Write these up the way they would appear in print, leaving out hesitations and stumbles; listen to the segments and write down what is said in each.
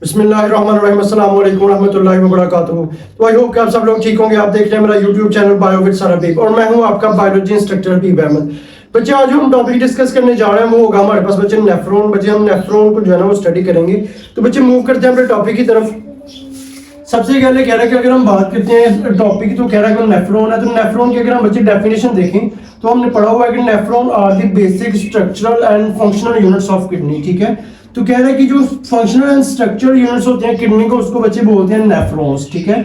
बिस्मिल्लाहिर्रहमानिर्रहीम, अस्सलाम वालेकुम रहमतुल्लाहि व बरकातुहू। तो आई होप कि आप सब लोग ठीक होंगे। आप देख रहे हैं मेरा YouTube channel bio with sir Habib और मैं हूं आपका बायोलॉजी इंस्ट्रक्टर हबीब अहमद। बच्चे आज हम टॉपिक डिस्कस करने जा रहे हैं, वो होगा हमारे पास बच्चे नेफ्रॉन। बच्चे हम नेफ्रॉन को जो है ना वो स्टडी करेंगे। तो बच्चे मूव करते हैं अपने टॉपिक की तरफ। सबसे पहले कह रहा है कि अगर हम बात करते हैं टॉपिक, तो कह रहा है कि नेफ्रॉन है। तो नेफ्रॉन की अगर हम बच्चे डेफिनेशन देखें तो हमने पढ़ा हुआ है कि nephron are the basic structural and functional units of kidney. ठीक है, तो कह रहा है कि जो फंक्शनल एंड स्ट्रक्चरल यूनिट्स होते हैं किडनी को, उसको बच्चे बोलते हैं नेफ्रॉन्स। ठीक है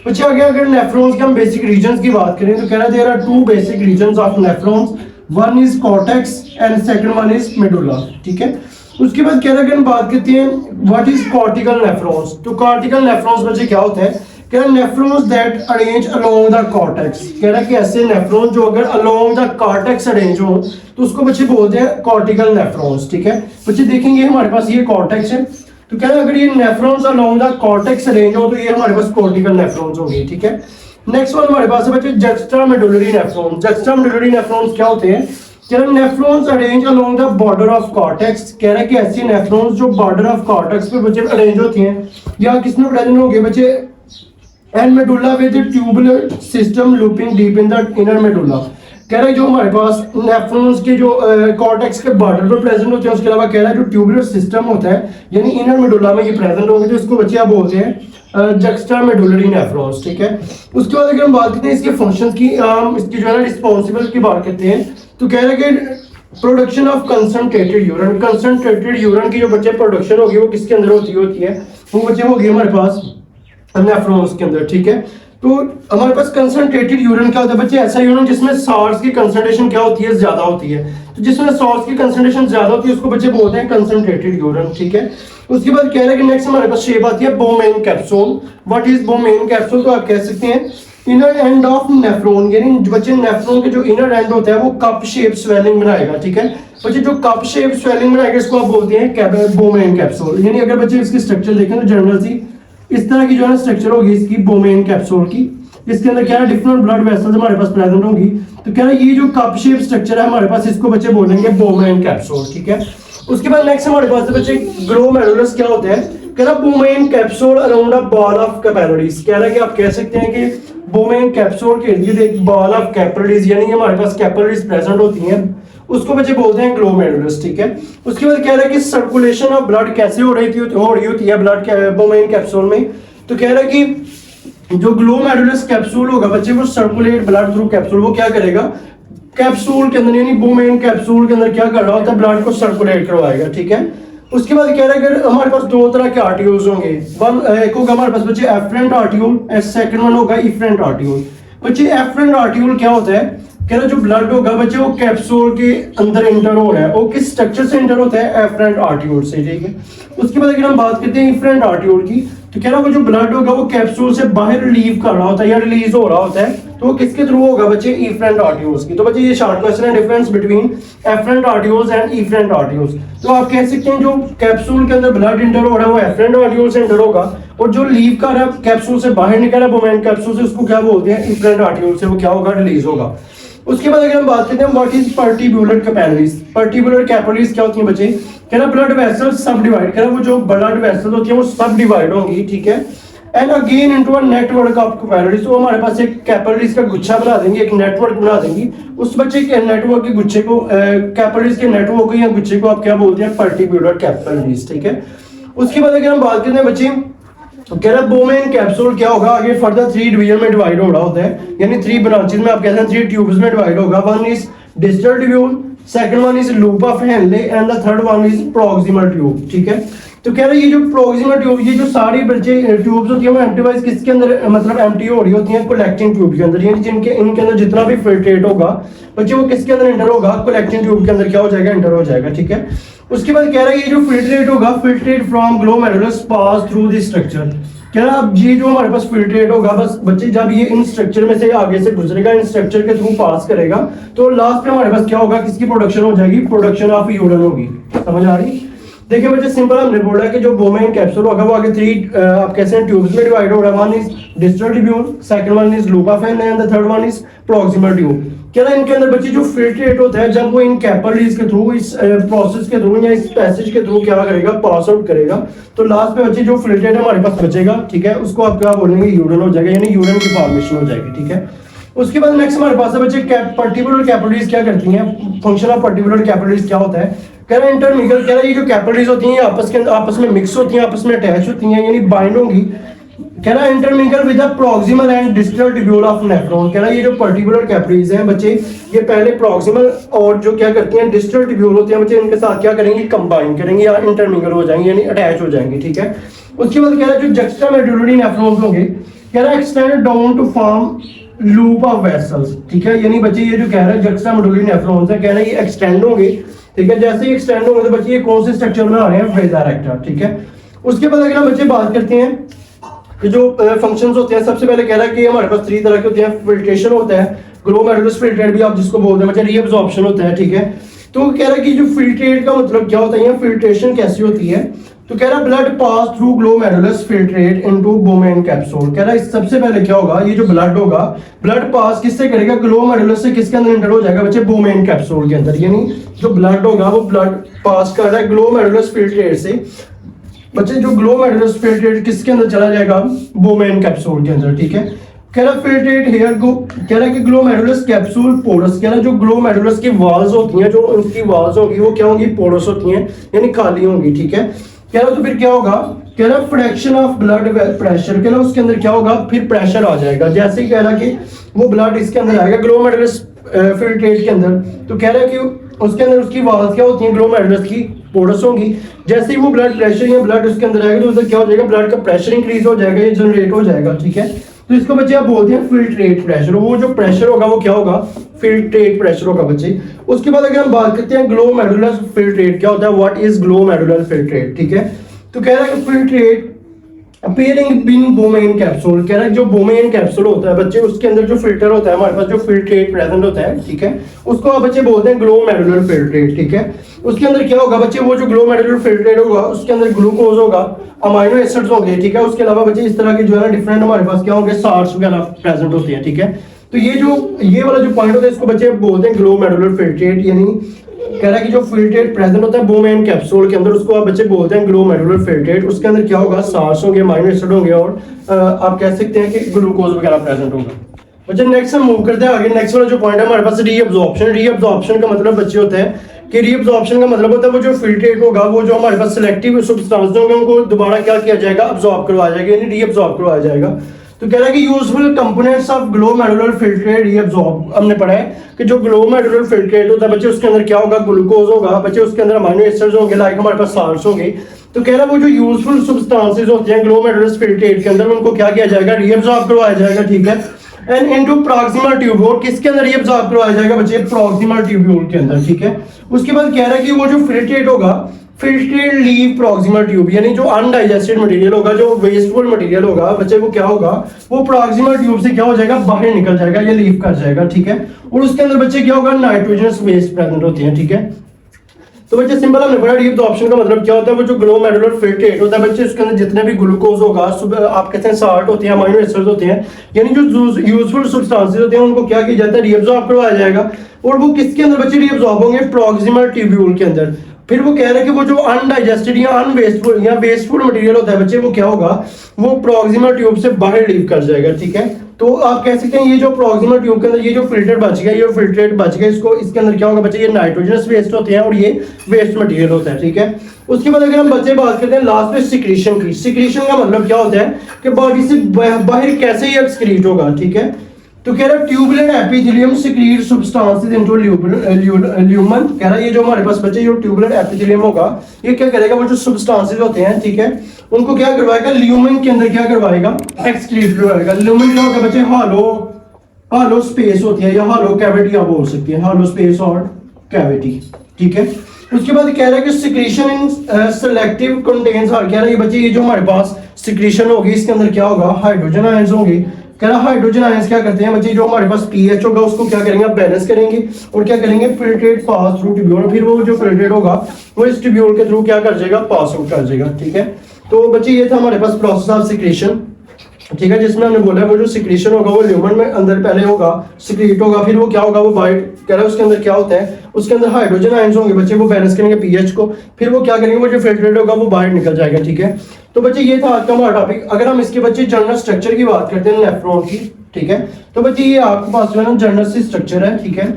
बच्चे, आगे अगर नेफ्रॉन्स के हम बेसिक रीजंस की बात करें तो कह रहा है there are two basic regions of nephrons, one is cortex and second one is medulla. ठीक है, उसके बाद कह रहा है कि हम बात करते हैं व्हाट इज कॉर्टिकल नेफ्रॉन्स। तो कॉर्टिकल नेफ्रॉन्स बच्चे क्या होता है, कह रहा है nephrons that arrange along the cortex. कह रहा है कि ऐसे नेफ्रॉन जो अगर अलोंग द कॉर्टेक्स अरेंज हो तो उसको बच्चे बोलते हैं कॉर्टिकल नेफ्रॉन्स। ठीक है बच्चे, देखेंगे हमारे पास ये कॉर्टेक्स है, तो कह रहा है अगर ये nephrons along the cortex arrange हो तो ये हमारे पास कॉर्टिकल नेफ्रॉन्स होंगे। ठीक है, नेक्स्ट वन हमारे पास है बच्चे जक्स्टामेडुलरी नेफ्रॉन। जक्स्टामेडुलरी नेफ्रॉन्स क्या होते हैं, कह रहा है nephrons arrange along the border of cortex. कह रहा है कि ऐसी नेफ्रॉन्स जो बॉर्डर ऑफ कॉर्टेक्स पे बच्चे अरेंज होती हैं, या किसमें प्रेजेंट होंगे बच्चे, and medulla with tubular system looping deep in the inner medulla. कह रहा है जो हमारे पास नेफ्रॉन्स के जो कॉर्टेक्स के बॉर्डर पर प्रेजेंट होते हैं, उसके अलावा कह रहा है जो ट्यूबुलर सिस्टम होता है यानी इनर मेडुला में ये प्रेजेंट होंगे, तो इसको बच्चे आप बोलते हैं जक्स्टामेडुलरी नेफ्रॉन्स। ठीक है, उसके बाद अगर हम बात करते हैं इसके फंक्शंस की, इसकी जो है ना रिस्पॉन्सिबल की बात करते हैं, तो कह रहा है कि production of concentrated urine. Concentrated urine की जो बच्चे प्रोडक्शन होगी वो किसके अंदर होती है, वो बच्चे होगी हमारे पास नेफ्रॉन्स के अंदर। ठीक है, तो हमारे पास कंसंट्रेटेड यूरिन क्या होता है बच्चे, ऐसा यूरिन जिसमें सॉल्ट्स की कंसंट्रेशन क्या होती है, ज्यादा होती है। तो जिसमें सॉल्ट्स की कंसंट्रेशन ज्यादा होती है उसको बच्चे बोलते हैं कंसंट्रेटेड यूरिन। ठीक है, उसके बाद कह रहे हैं कि नेक्स्ट हमारे पास शेप आती है Bowman capsule. What is Bowman capsule, तो आप कह सकते हैं इनर एंड ऑफ नेफ्रॉन, यानी बच्चे नेफ्रॉन के जो इनर एंड होता है वो कप शेप स्वेलिंग बनाएगा। ठीक है बच्चे, जो कप शेप स्वेलिंग बनाएगा इसको आप बोलते हैं बोमेन कैप्सूल। यानी अगर बच्चे इसकी स्ट्रक्चर देखें तो जनरल सी इस तरह की जो है स्ट्रक्चर होगी इसकी बोमेन कैप्सूल की। इसके अंदर क्या है, डिफरेंट ब्लड वेसल्स हमारे पास प्रेजेंट होगी। तो क्या है ये जो कप शेप स्ट्रक्चर है हमारे पास, इसको बच्चे बोलेंगे बोमेन कैप्सूल। ठीक है, उसके बाद नेक्स्ट हमारे पास बच्चे ग्लोमेरुलस क्या होता है, कह रहा Bowman capsule around a ball of capillaries. कह रहा है कि आप कह सकते हैं कि बोमेन कैप्सूल के इर्द गिर्द एक बॉल ऑफ कैपिलरीज यानी हमारे पास कैपिलरीज प्रेजेंट होती हैं, उसको बच्चे बोलते हैं ग्लोमेरुलस। ठीक है, उसके बाद कह रहा है कि सर्कुलेशन ऑफ ब्लड कैसे हो रही होती है ब्लड बोमेन कैप्सूल में। तो कह रहा है कि जो ग्लोमेरुलस कैप्सूल होगा बच्चे वो सर्कुलेट ब्लड थ्रू कैप्सूल, वो क्या करेगा कैप्सूल के अंदर यानी बोमेन कैप्सूल के अंदर क्या कर रहा होता है, ब्लड को सर्कुलेट करवाएगा। ठीक है, उसके बाद कह रहा है कि हमारे पास दो तरह के आर्टियोल्स होंगे, एक होगा हमारे पास बच्चे afferent arteriole and second one होगा इफरेंट आर्टियोल। बच्चे एफरेंट आर्टियोल क्या होता है, कह रहा जो ब्लड होगा बच्चे वो कैप्सूल के अंदर इंटर हो रहा है, वो किस स्ट्रक्चर से इंटर होता है, एफरेंट आर्टियोल से। ठीक है, उसके बाद अगर हम बात करते हैं इफरेंट आर्टियोल की, तो कह रहा है जो ब्लड होगा वो कैप्सूल से बाहर रिलीव कर रहा होता है या रिलीज हो रहा होता है, तो वो किसके थ्रू होगा बच्चे, इफरेंट आर्टियोल्स की। तो बच्चे ये शॉर्ट क्वेश्चन है, difference between afferent arterioles and efferent arterioles. तो आप कह सकते हैं जो कैप्सूल के अंदर ब्लड इंटर हो रहा है वो एफरेंट आर्टियोल से इंटर होगा, और जो लीव कर रहा है कैप्सूल से बाहर निकल रहा है बोमेन कैप्सूल से, उसको क्या बोलते हैं, इफरेंट आर्टियोल से वो क्या होगा, रिलीज होगा। उसके बाद अगर हम बात करते हैं what is particular capillaries. Particular capillaries क्या होती हैं बच्चे, कह रहा ब्लड वेसल्स सब डिवाइड, कह रहा वो जो ब्लड वेसल्स होती है वो सब डिवाइड होंगी। ठीक है, and again into a network of capillaries. तो हमारे पास एक कैपिलरीज का गुच्छा बना देंगे, एक नेटवर्क बना देंगे, उस बच्चे के नेटवर्क के गुच्छे को कैपिलरीज के नेटवर्क को या गुच्छे को आप क्या बोलते हैं, पर्टिकुलर कैपिलरीज। ठीक है, उसके बाद अगर हम बात करते हैं बच्चे, तो कह रहा बोमेन कैप्सूल क्या होगा, आगे फर्दर 3 डिवीजन में डिवाइड हो रहा होता है, यानी 3 ब्रांचेस में आप कहते हैं 3 ट्यूब्स में डिवाइड होगा। One is distal tube, second one is loop of Henle and the third one is proximal tube. ठीक है, तो कह रहा है ये जो प्रॉक्सिमल ट्यूब, ये जो सारी बच्चे ट्यूब्स होती है वो एम्प्टी वाइज किसके अंदर मतलब एम्प्टी हो रही होती हैं, कलेक्टिंग ट्यूब के अंदर, यानी जिनके इनके अंदर जितना भी फिल्ट्रेट होगा बच्चे वो किसके अंदर इंटर होगा, कलेक्टिंग ट्यूब के अंदर क्या हो जाएगा, इंटर हो जाएगा। ठीक है, उसके बाद कह रहा है ये जो फिल्ट्रेट होगा, filtrate from glomerulus pass through this structure. कह रहा अब ये जो हमारे पास फिल्ट्रेट होगा बस बच्चे जब ये इन स्ट्रक्चर में से आगे से गुजरेगा, इन स्ट्रक्चर के थ्रू पास करेगा, तो लास्ट में हमारे पास क्या होगा, किसकी प्रोडक्शन हो जाएगी, प्रोडक्शन ऑफ यूरिन होगी। समझ आ रही, देखिए बच्चे सिंपल हमने बोला कि जो बोमेन कैप्सूल होगा वो आगे 3 आप कैसे हैं ट्यूब्स में डिवाइड हो रहा है। One is distal tubule, second one is loop of Henle and the third one is proximal tube. क्या ना इनके अंदर बच्चे जो फिल्ट्रेट होता है जब वो इन कैपिलरीज के थ्रू इस प्रोसेस के थ्रू या इस पैसेज के थ्रू क्या करेगा, पास आउट करेगा, तो लास्ट में बच्चे जो फिल्ट्रेट हमारे पास बचेगा, ठीक है, उसको आप क्या बोलेंगे, यूरिन हो जाएगा, यानी यूरिन की फॉर्मेशन हो जाएगी, ठीक है। उसके बाद नेक्स्ट हमारे पास है बच्चे पर्टिकुलर कैपिलरीज क्या करती हैं, फंक्शन ऑफ पर्टिकुलर कैपिलरीज क्या होता है। कह रहा है इंटरमिगल, कह रहा है ये जो कैपिलरीज होती हैं आपस में मिक्स होती हैं, आपस में अटैच होती हैं, यानी बाइंड होंगी। कह रहा है intermingle with the proximal and distal tubule of nephron. कह रहा है ये जो पर्टिकुलर कैपिलरीज हैं बच्चे, ये पहले प्रॉक्सिमल और जो क्या करती हैं डिस्टल ट्यूब्यूल होते हैं बच्चे, इनके साथ क्या करेंगी, कंबाइन करेंगे या इंटरमिगल हो जाएंगे, यानी अटैच हो जाएंगे, ठीक है। उसके बाद कह रहा है जो जक्स्टामेडुलरी नेफ्रॉन्स होंगे, कह रहा है extend down to form loop of vessels, ठीक है, यानी बच्चे ये जो कह रहा है जक्स्टामेडुलरी नेफ्रॉन्स है, कह रहा है ये एक्सटेंड होंगे, ठीक है। जैसे ही एक्सटेंड होंगे तो बच्चे ये कौन से स्ट्रक्चर बना रहे हैं, वेजारेक्टा, ठीक है। उसके बाद अगर हम बच्चे बात करते हैं कि जो फंक्शंस होते हैं, सबसे पहले कह रहा है कि हमारे पास 3 तरह के होते हैं। फिल्ट्रेशन होता है, ग्लोमेरुलस फिल्ट्रेट भी आप जिसको बोलते हैं बच्चे, रीअब्जॉर्प्शन होता है, ठीक है। तो कह रहा है कि जो फिल्ट्रेट का मतलब क्या होता है, फिल्ट्रेशन कैसी होती है, तो कह रहा है blood pass through glomerulus filtrate into Bowman capsule. कह रहा है सबसे पहले क्या होगा, ये जो ब्लड होगा, ब्लड पास किससे करेगा, ग्लोमेरुलस से किसके अंदर एंटर हो जाएगा बच्चे, बोमेन कैप्सूल के अंदर, यानी जो ब्लड होगा वो ब्लड पास कर रहा है ग्लोमेरुलस फिल्ट्रेट से बच्चे, जो ग्लोमेरुलस फिल्ट्रेट किसके अंदर चला जाएगा, बोमेन कैप्सूल के अंदर, ठीक है। कह रहा फिल्ट्रेट हेयर को, कह रहा है कि ग्लोमेरुलस कैप्सूल पोरस, कह रहा है जो ग्लोमेरुलस की वॉल्स होती हैं, जो उनकी वॉल्स होगी वो क्या होंगी, पोरस होती हैं, यानी खाली होंगी, ठीक है। कह रहा तो फिर क्या होगा, कह रहा फ्रैक्शन ऑफ ब्लड प्रेशर, कह रहा उसके अंदर क्या होगा, फिर प्रेशर आ जाएगा। जैसे ही कह रहा कि वो ब्लड इसके अंदर आएगा ग्लोमेरुलस फिल्ट्रेट के अंदर, तो कह रहा है कि उसके अंदर उसकी वॉल्स क्या होती हैं, ग्लोमेरुलस की पोरस होंगी। जैसे ही वो ब्लड प्रेशर या ब्लड उसके अंदर आएगा तो उससे क्या हो जाएगा, ब्लड का प्रेशर इंक्रीज हो जाएगा, ये जनरेट हो जाएगा, ठीक है। तो इसको बच्चे आप बोलते हैं फिल्ट्रेट प्रेशर। वो जो प्रेशर होगा वो क्या होगा, फिल्ट्रेट प्रेशर होगा बच्चे। उसके बाद अगर हम बात करते हैं ग्लोमेरुलर फिल्ट्रेट क्या होता है, व्हाट इज ग्लोमेरुलर फिल्ट्रेट, ठीक है। तो कह रहा है कि फिल्ट्रेट अपीयरिंग इन बोमेन कैप्सूल, कह रहा है जो बोमेन कैप्सूल होता है बच्चे, उसके अंदर जो फिल्टर होता है हमारे पास, जो फिल्ट्रेट प्रेजेंट होता है, ठीक है, उसको आप बच्चे बोलते हैं ग्लोमेरुलर फिल्ट्रेट, ठीक है। उसके अंदर क्या होगा बच्चे, वो जो ग्लोमेरुलर फिल्ट्रेट होगा उसके अंदर ग्लूकोज होगा, अमाइनो एसिड्स होंगे, ठीक है। उसके अलावा बच्चे इस तरह के जो है ना डिफरेंट हमारे पास क्या होंगे, साल्ट्स वगैरह प्रेजेंट होते हैं, ठीक है। तो ये वाला जो पॉइंट होता है इसको बच्चे बोलते हैं ग्लोमेरुलर फिल्ट्रेट, यानी कह रहा है कि जो फिल्ट्रेट प्रेजेंट होता है बोमेन कैप्सूल के अंदर उसको आप बच्चे बोलते हैं ग्लोमेरुलर फिल्ट्रेट। उसके अंदर क्या होगा, साल्ट्स होंगे, अमाइनो एसिड होंगे और आप कह सकते हैं कि ग्लूकोज वगैरह प्रेजेंट होगा। बच्चे नेक्स्ट हम मूव करते हैं आगे। नेक्स्ट वाला जो पॉइंट है हमारे पास रीअब्जॉर्प्शन। रीअब्जॉर्प्शन का मतलब बच्चे होता है कि रीअब्जॉर्प्शन का मतलब होता है वो जो फिल्ट्रेट होगा, वो जो हमारे पास सिलेक्टिव सब्सटेंस होंगे उनको दोबारा क्या किया जाएगा, अब्सॉर्ब करवाया जाएगा, यानी रीअब्सॉर्ब करवाया जाएगा। तो कह रहा है कि useful components of glomerular filtrate reabsorb, हमने पढ़ा है कि जो ग्लोमेरुलर फिल्ट्रेट होता है बच्चे उसके अंदर क्या होगा, ग्लूकोज होगा बच्चे, उसके अंदर अमाइनो एसिड्स होंगे, लाइक हमारे पास साल्ट्स होंगे। तो कह रहा है वो जो यूजफुल सब्सटेंसेस होते हैं ग्लोमेरुलर फिल्ट्रेट के अंदर उनको क्या किया जाएगा, रीअब्सॉर्ब करवाया जाएगा, ठीक है। एंड इनटू प्रॉक्सिमल ट्यूब्यूल, किसके अंदर रीअब्सॉर्ब करवाया जाएगा बच्चे, प्रॉक्सिमल ट्यूब्यूल के अंदर, ठीक है। उसके बाद कह रहा है कि वो जो फिल्ट्रेट होगा, फिल्ट्रेट लीव प्रॉक्सिमल ट्यूब, यानी जो अनडाइजेस्टेड मटेरियल होगा, जो वेस्टफुल मटेरियल होगा बच्चे, वो क्या होगा, वो प्रॉक्सिमल ट्यूब से क्या हो जाएगा, बाहर निकल जाएगा, ये लीव कर जाएगा, ठीक है। और उसके अंदर बच्चे क्या होगा, नाइट्रोजनस वेस्ट प्रेजेंट होते हैं, ठीक है। तो बच्चे सिंपल हमने पढ़ा रीअब्सॉर्प्शन का मतलब क्या होता है, वो जो ग्लोमेरुलर फिल्ट्रेट होता है बच्चे उसके अंदर जितने भी ग्लूकोज होगा, आप कहते हैं साल्ट होते हैं, अमाइनो एसिड्स होते हैं, यानी जो यूजफुल सब्सटेंसेस होते हैं उनको क्या किया जाता है, रीअब्सॉर्ब करवाया जाएगा। और वो किसके अंदर बच्चे रीअब्सॉर्ब होंगे, प्रॉक्सिमल ट्यूब्यूल के अंदर। फिर वो कह रहे हैं कि वो जो अनडाइजेस्टेड या अनवेस्टफुल या वेस्टफुल मटेरियल होता है बच्चे, वो क्या होगा, वो प्रॉक्सिमल ट्यूब से बाहर लीव कर जाएगा, ठीक है। तो आप कह सकते हैं ये जो प्रॉक्सिमल ट्यूब के अंदर ये जो फिल्ट्रेट बच गया, ये फिल्ट्रेट बच गया, इसको इसके अंदर क्या होगा बच्चे, ये नाइट्रोजनस वेस्ट होते हैं और ये वेस्ट मटेरियल होता है, ठीक है। उसके बाद अगर हम बच्चे बात करते हैं लास्ट में सिक्रीशन की। सिक्रीशन का मतलब क्या होता है कि बॉडी से बाहर कैसे ये एक्सक्रीट होगा, ठीक है। तो कह रहा है tubular epithelium secrete substances into lumen. कह रहा है ये जो हमारे पास बच्चे जो ट्यूबुलर एपिथेलियम होगा ये क्या करेगा, वो जो सब्सटेंसेस होते हैं, ठीक है, उनको क्या करवाएगा, ल्यूमन के अंदर क्या करवाएगा, एक्सक्रीट करवाएगा। ल्यूमन क्या होता है बच्चे, हालो स्पेस होती है या हालो कैविटी आप बोल सकते हैं, हालो स्पेस और कैविटी, ठीक है। उसके बाद कह रहा है कि सिक्रीशन इन सेलेक्टिव कंटेन्स, कह रहा है ये बच्चे ये जो हमारे पास सिक्रीशन होगी इसके अंदर क्या होगा, हाइड्रोजन आयंस होंगे, कह रहा हाइड्रोजन आयंस क्या करते हैं बच्चे, जो हमारे पास पीएच होगा उसको क्या करेंगे, आप बैलेंस करेंगे और क्या करेंगे, फिल्ट्रेट पास थ्रू ट्यूब्यूल, फिर वो जो फिल्ट्रेट होगा वो इस ट्यूब्यूल के थ्रू क्या कर जाएगा, पास आउट कर जाएगा। ठीक है, तो बच्चे ये था हमारे पास प्रोसेस ऑफ सिक्रेशन। ठीक है, जिसमें हमने बोला वो जो सिक्रेशन होगा वो ल्यूमेन में अंदर पहले होगा, सिक्रेट होगा, फिर वो क्या होगा, वो बाइट कह रहा है उसके अंदर क्या होता है, उसके अंदर हाइड्रोजन आयंस होंगे बच्चे, वो बैलेंस करेंगे पीएच को, फिर वो क्या करेंगे, वो जो फिल्ट्रेट होगा वो बाहर निकल जाएगा। ठीक है, तो बच्चे ये था आज का हमारा टॉपिक। अगर हम इसके बच्चे जनरल स्ट्रक्चर की बात करते हैं नेफ्रॉन की, ठीक है, तो बच्चे ये आपके पास जो है ना जनरल सी स्ट्रक्चर है। ठीक है,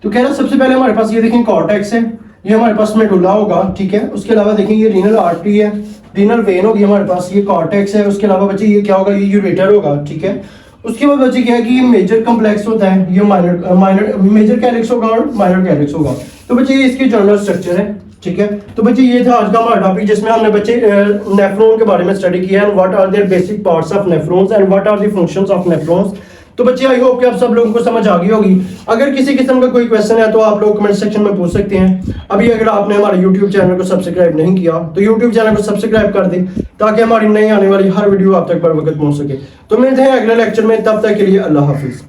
तो कह रहा सबसे पहले हमारे पास ये देखें कॉर्टेक्स है, ये हमारे पास मेडुला होगा। ठीक है, उसके अलावा देखें ये रीनल आर्टरी है, रीनल वेन होगी हमारे पास, ये कॉर्टेक्स है। उसके अलावा बच्चे ये क्या होगा, ये यूरेटर होगा। ठीक है, उसके बाद बच्चे क्या है कि ये मेजर कॉम्प्लेक्स होता है, ये माइनर मेजर कैलिक्स होगा और माइनर कैलिक्स होगा। तो बच्चे ये इसके जनरल स्ट्रक्चर है। ठीक है, तो बच्चे ये था आज का हमारा टॉपिक जिसमें हमने बच्चे नेफ्रॉन के बारे में स्टडी किया है, what are their basic parts of nephrons and what are the functions of nephrons. तो बच्चे आई होप कि आप सब लोगों को समझ आ गई होगी। अगर किसी किस्म का कोई क्वेश्चन है तो आप लोग कमेंट सेक्शन में पूछ सकते हैं। अभी अगर आपने हमारे YouTube चैनल को सब्सक्राइब नहीं किया तो YouTube चैनल को सब्सक्राइब कर दें ताकि हमारी नई आने वाली हर वीडियो आप तक बर वक्त पहुंच सके। तो मिलते हैं अगले लेक्चर में, तब तक के लिए अल्लाह हाफिज।